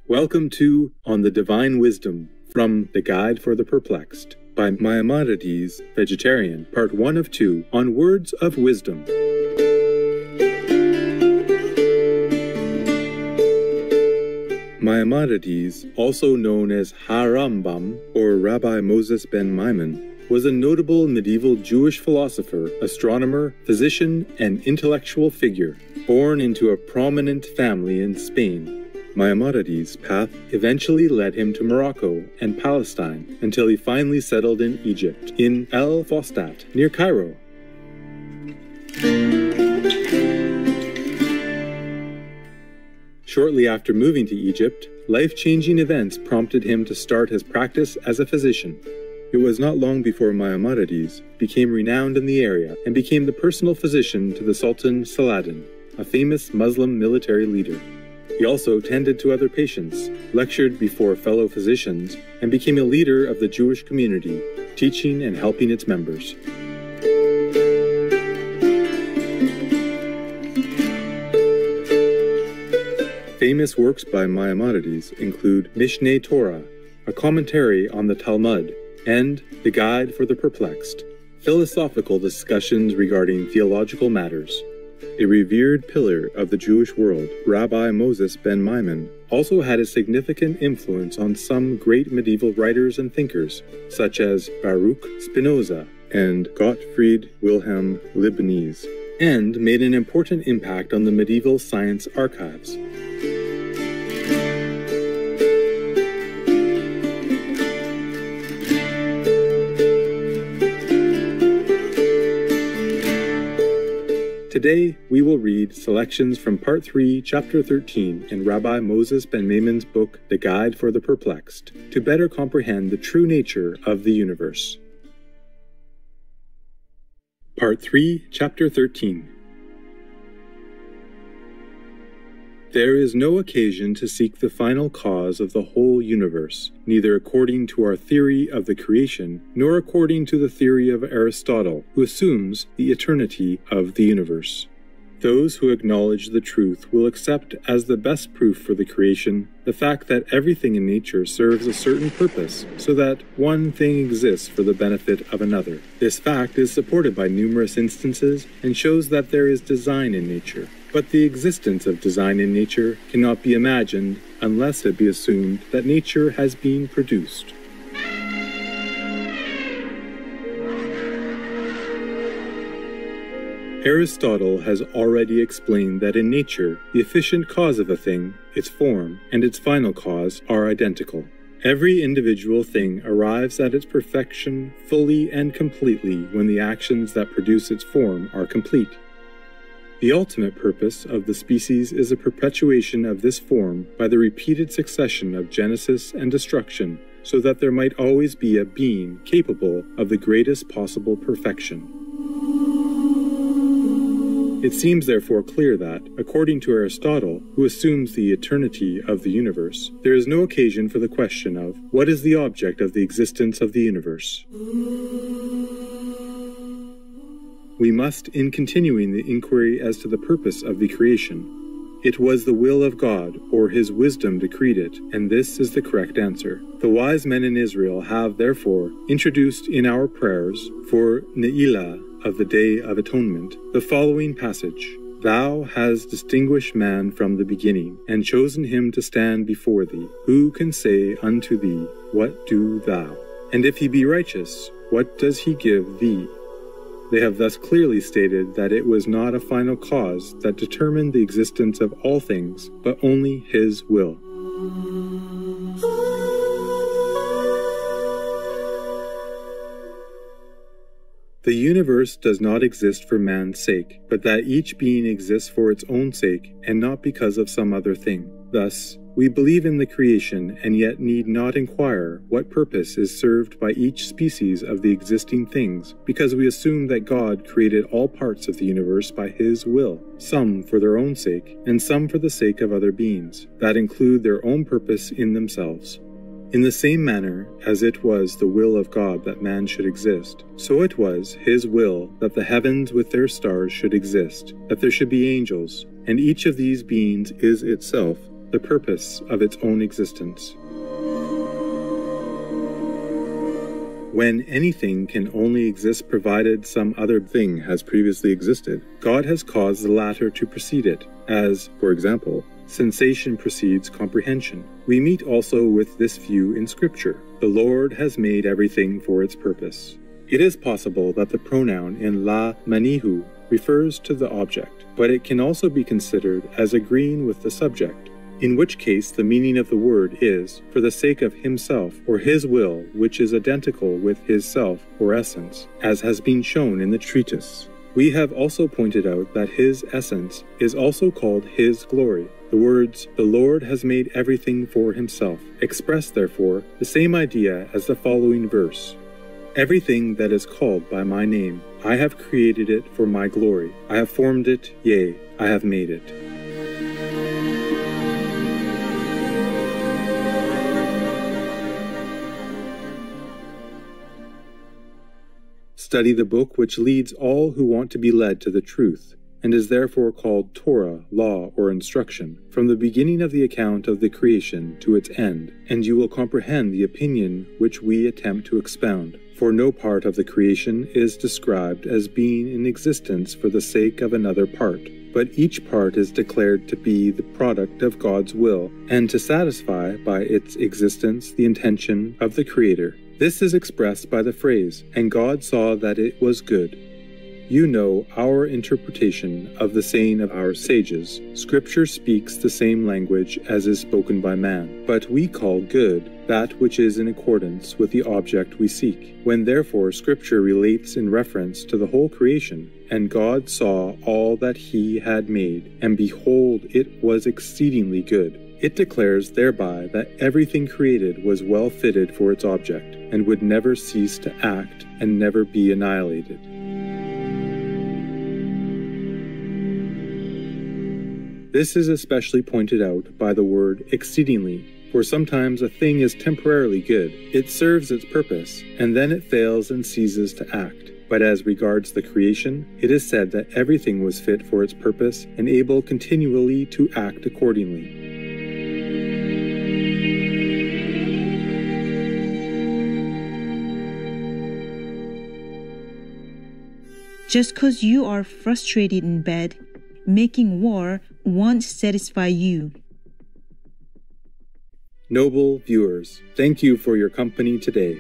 Welcome to On the Divine Wisdom from The Guide for the Perplexed by Maimonides, Vegetarian, Part 1 of 2 on Words of Wisdom. Maimonides, also known as Harambam or Rabbi Moses ben Maimon, was a notable medieval Jewish philosopher, astronomer, physician, and intellectual figure, born into a prominent family in Spain. Maimonides' path eventually led him to Morocco and Palestine until he finally settled in Egypt, in El Fostat, near Cairo. Shortly after moving to Egypt, life-changing events prompted him to start his practice as a physician. It was not long before Maimonides became renowned in the area and became the personal physician to the Sultan Saladin, a famous Muslim military leader. He also tended to other patients, lectured before fellow physicians, and became a leader of the Jewish community, teaching and helping its members. Famous works by Maimonides include Mishneh Torah, a commentary on the Talmud, and The Guide for the Perplexed, philosophical discussions regarding theological matters. A revered pillar of the Jewish world, Rabbi Moses ben Maimon, also had a significant influence on some great medieval writers and thinkers, such as Baruch Spinoza and Gottfried Wilhelm Leibniz, and made an important impact on the medieval science archives. Today, we will read selections from Part 3, Chapter 13 in Rabbi Moses ben Maimon's book, The Guide for the Perplexed, to better comprehend the true nature of the universe. Part 3, Chapter 13. There is no occasion to seek the final cause of the whole universe, neither according to our theory of the creation, nor according to the theory of Aristotle, who assumes the eternity of the universe. Those who acknowledge the truth will accept as the best proof for the creation the fact that everything in nature serves a certain purpose, so that one thing exists for the benefit of another. This fact is supported by numerous instances and shows that there is design in nature. But the existence of design in nature cannot be imagined unless it be assumed that nature has been produced. Aristotle has already explained that in nature, the efficient cause of a thing, its form, and its final cause are identical. Every individual thing arrives at its perfection fully and completely when the actions that produce its form are complete. The ultimate purpose of the species is a perpetuation of this form by the repeated succession of genesis and destruction, so that there might always be a being capable of the greatest possible perfection. It seems therefore clear that, according to Aristotle, who assumes the eternity of the universe, there is no occasion for the question of what is the object of the existence of the universe. We must, in continuing the inquiry as to the purpose of the creation, it was the will of God, or his wisdom decreed it, and this is the correct answer. The wise men in Israel have, therefore, introduced in our prayers for Ne'ilah of the Day of Atonement the following passage: Thou hast distinguished man from the beginning, and chosen him to stand before thee. Who can say unto thee, What do thou? And if he be righteous, what does he give thee? They have thus clearly stated that it was not a final cause that determined the existence of all things, but only his will. The universe does not exist for man's sake, but that each being exists for its own sake, and not because of some other thing. Thus, we believe in the creation and yet need not inquire what purpose is served by each species of the existing things, because we assume that God created all parts of the universe by his will, some for their own sake, and some for the sake of other beings, that include their own purpose in themselves. In the same manner as it was the will of God that man should exist, so it was his will that the heavens with their stars should exist, that there should be angels, and each of these beings is itself the purpose of its own existence. When anything can only exist provided some other thing has previously existed, God has caused the latter to precede it, as, for example, sensation precedes comprehension. We meet also with this view in Scripture. The Lord has made everything for its purpose. It is possible that the pronoun in la manihu refers to the object, but it can also be considered as agreeing with the subject, in which case the meaning of the word is, for the sake of himself or his will, which is identical with his self or essence, as has been shown in the treatise. We have also pointed out that his essence is also called his glory. The words, "The Lord has made everything for himself," express, therefore, the same idea as the following verse. "Everything that is called by my name, I have created it for my glory. I have formed it, yea, I have made it." Study the book which leads all who want to be led to the truth, and is therefore called Torah, law, or instruction, from the beginning of the account of the creation to its end, and you will comprehend the opinion which we attempt to expound. For no part of the creation is described as being in existence for the sake of another part, but each part is declared to be the product of God's will, and to satisfy by its existence the intention of the Creator. This is expressed by the phrase, "And God saw that it was good." You know our interpretation of the saying of our sages. Scripture speaks the same language as is spoken by man, but we call good that which is in accordance with the object we seek. When therefore Scripture relates in reference to the whole creation, "And God saw all that he had made, and behold, it was exceedingly good," it declares thereby that everything created was well fitted for its object, and would never cease to act and never be annihilated. This is especially pointed out by the word exceedingly, for sometimes a thing is temporarily good. It serves its purpose, and then it fails and ceases to act. But as regards the creation, it is said that everything was fit for its purpose and able continually to act accordingly. Just because you are frustrated in bed, making war won't satisfy you. Noble viewers, thank you for your company today.